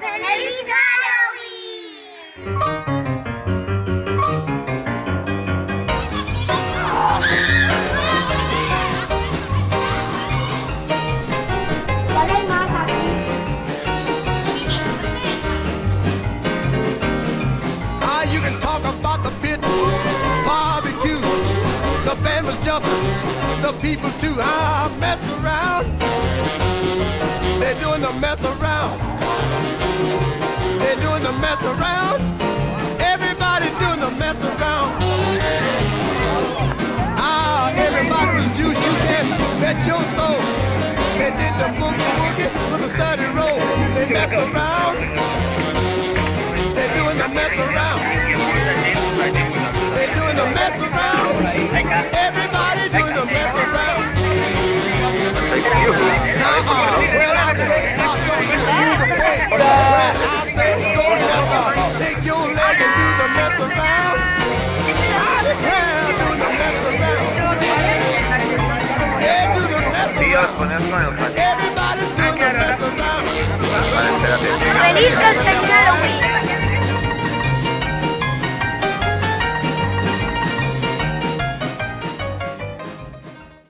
¡Feliz Halloween! Dale más aquí. You can talk about the pit, barbecue, the band was jumping, the people too. Mess around, they're doing the mess around, they're doing the mess around, everybody doing the mess around. Everybody was juice, you can bet your soul. They did the boogie woogie with a steady roll. They mess around, they're doing the mess around. They're doing the mess around. Everybody doing the mess around. When I say stop, don't you do the peg. When I say go dance, shake your leg and do the mess around. Yeah, do the mess around. Yeah, do the mess around. Everybody's doing the mess around. ¡Feliz Halloween!